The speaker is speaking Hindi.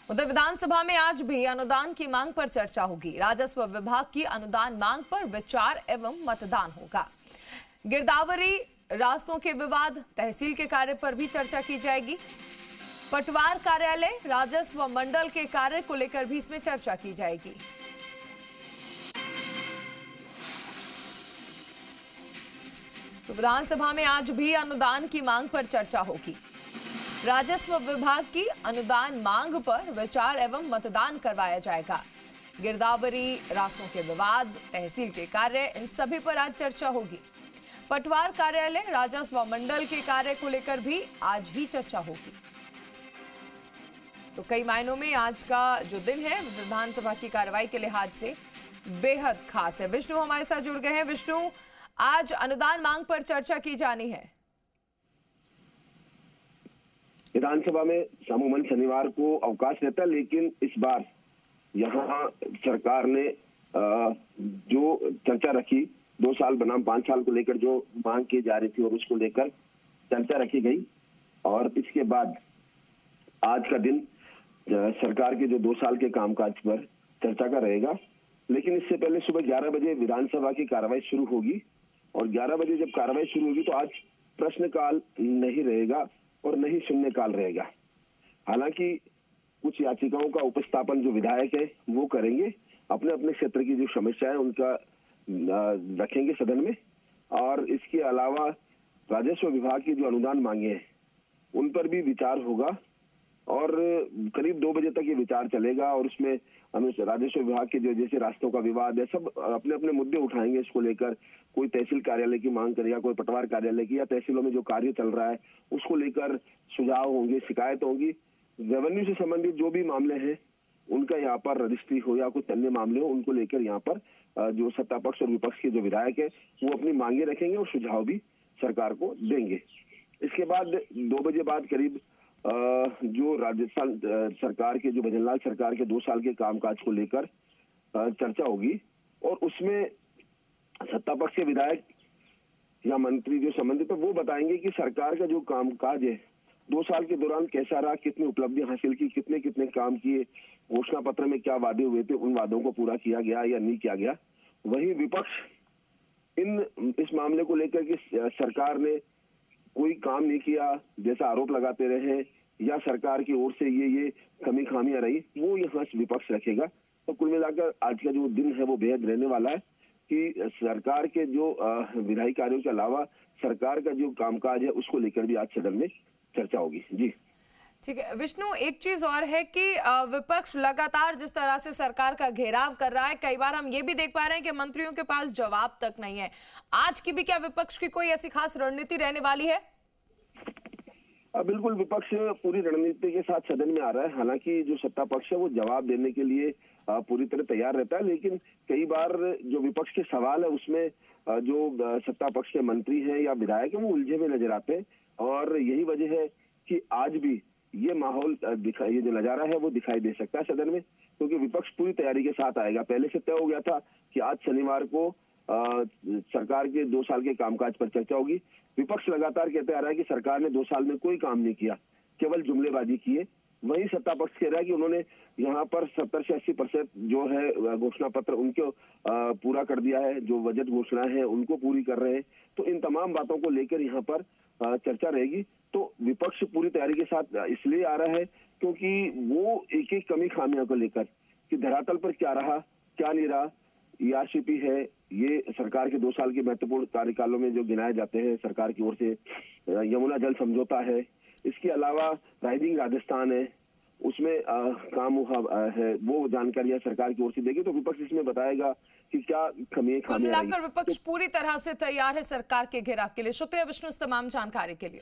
उधर विधानसभा में आज भी अनुदान की मांग पर चर्चा होगी। राजस्व विभाग की अनुदान मांग पर विचार एवं मतदान होगा। गिरदावरी रास्तों के विवाद, तहसील के कार्य पर भी चर्चा की जाएगी। पटवार कार्यालय, राजस्व मंडल के कार्य को लेकर भी इसमें चर्चा की जाएगी। तो विधानसभा में आज भी अनुदान की मांग पर चर्चा होगी। राजस्व विभाग की अनुदान मांग पर विचार एवं मतदान करवाया जाएगा। गिरदावरी रास्तों के विवाद, तहसील के कार्य, इन सभी पर आज चर्चा होगी। पटवार कार्यालय, राजस्व मंडल के कार्य को लेकर भी आज ही चर्चा होगी। तो कई मायनों में आज का जो दिन है विधानसभा की कार्रवाई के लिहाज से बेहद खास है। विष्णु हमारे साथ जुड़ गए हैं। विष्णु, आज अनुदान मांग पर चर्चा की जानी है। विधानसभा में अमूमन शनिवार को अवकाश रहता है, लेकिन इस बार यहाँ सरकार ने जो चर्चा रखी, 2 साल बनाम 5 साल को लेकर जो मांग की जा रही थी और उसको लेकर चर्चा रखी गई। और इसके बाद आज का दिन सरकार के जो 2 साल के कामकाज पर चर्चा का रहेगा। लेकिन इससे पहले सुबह 11 बजे विधानसभा की कार्रवाई शुरू होगी और 11 बजे जब कार्रवाई शुरू होगी तो आज प्रश्नकाल नहीं रहेगा और नहीं शून्यकाल रहेगा। हालांकि कुछ याचिकाओं का उपस्थापन जो विधायक है वो करेंगे, अपने अपने क्षेत्र की जो समस्या है उनका रखेंगे सदन में। और इसके अलावा राजस्व विभाग की जो अनुदान मांगे हैं उन पर भी विचार होगा और करीब 2 बजे तक ये विचार चलेगा। और उसमें राजस्व विभाग के जो जैसे रास्तों का विवाद है, सब अपने अपने मुद्दे उठाएंगे इसको लेकर। कोई तहसील कार्यालय की मांग करेगा, कोई पटवार कार्यालय की, या तहसीलों में जो कार्य चल रहा है उसको लेकर सुझाव होंगे, शिकायत होंगी। रेवेन्यू से संबंधित जो भी मामले हैं उनका यहाँ पर रजिस्ट्री हो या कुछ अन्य मामले हो, उनको लेकर यहाँ पर जो सत्ता पक्ष और विपक्ष के जो विधायक है वो अपनी मांगे रखेंगे और सुझाव भी सरकार को देंगे। इसके बाद 2 बजे बाद करीब जो राजस्थान सरकार के, जो भजनलाल सरकार के 2 साल के कामकाज को लेकर चर्चा होगी और उसमें सत्ता पक्ष के विधायक या मंत्री जो संबंधित है वो बताएंगे कि सरकार का जो कामकाज है 2 साल के दौरान कैसा रहा, कितनी उपलब्धि हासिल की, कितने कितने काम किए, घोषणा पत्र में क्या वादे हुए थे, उन वादों को पूरा किया गया या नहीं किया गया। वहीं विपक्ष इस मामले को लेकर कि सरकार ने कोई काम नहीं किया जैसा आरोप लगाते रहे या सरकार की ओर से ये कमी खामियां रही, वो यहाँ विपक्ष रखेगा। तो कुल मिलाकर आज का जो दिन है वो बेहद रहने वाला है कि सरकार के जो विधायी कार्यों के अलावा सरकार का जो कामकाज है उसको लेकर भी आज सदन में चर्चा होगी। जी ठीक है विष्णु, एक चीज और है कि विपक्ष लगातार जिस तरह से सरकार का घेराव कर रहा है, कई बार हम ये भी देख पा रहे हैं कि मंत्रियों के पास जवाब तक नहीं है। आज की भी क्या विपक्ष की कोई ऐसी खास रणनीति रहने वाली है? बिल्कुल, विपक्ष पूरी रणनीति के साथ सदन में आ रहा है। हालांकि जो सत्ता पक्ष है वो जवाब देने के लिए पूरी तरह तैयार रहता है, लेकिन कई बार जो विपक्ष के सवाल है उसमें जो सत्ता पक्ष के मंत्री हैं या विधायक हैं वो उलझे हुए नजर आते हैं। और यही वजह है कि आज भी ये माहौल ये जो नजारा है वो दिखाई दे सकता है सदन में, क्योंकि विपक्ष पूरी तैयारी के साथ आएगा। पहले से तय हो गया था कि आज शनिवार को सरकार के 2 साल के कामकाज पर चर्चा होगी। विपक्ष लगातार कहते आ रहा है कि सरकार ने 2 साल में कोई काम नहीं किया, केवल जुमलेबाजी की है। वहीं सत्ता पक्ष कह रहा है कि उन्होंने यहाँ पर 70 से 80% जो है घोषणा पत्र उनको पूरा कर दिया है, जो बजट घोषणाएं हैं उनको पूरी कर रहे हैं। तो इन तमाम बातों को लेकर यहाँ पर चर्चा रहेगी। तो विपक्ष पूरी तैयारी के साथ इसलिए आ रहा है क्योंकि वो एक एक कमी खामियों को लेकर कि धरातल पर क्या रहा, क्या नहीं रहा। ईआरसीपी है, ये सरकार के 2 साल के महत्वपूर्ण कार्यकालों में जो गिनाए जाते हैं सरकार की ओर से। यमुना जल समझौता है, इसके अलावा राइजिंग राजस्थान है, उसमें काम हुआ है, वो जानकारियां सरकार की ओर से देगी। तो विपक्ष इसमें बताएगा कि क्या कमी कुल मिलाकर विपक्ष पूरी तरह से तैयार है सरकार के घेराव के लिए। शुक्रिया विष्णु इस तमाम जानकारी के लिए।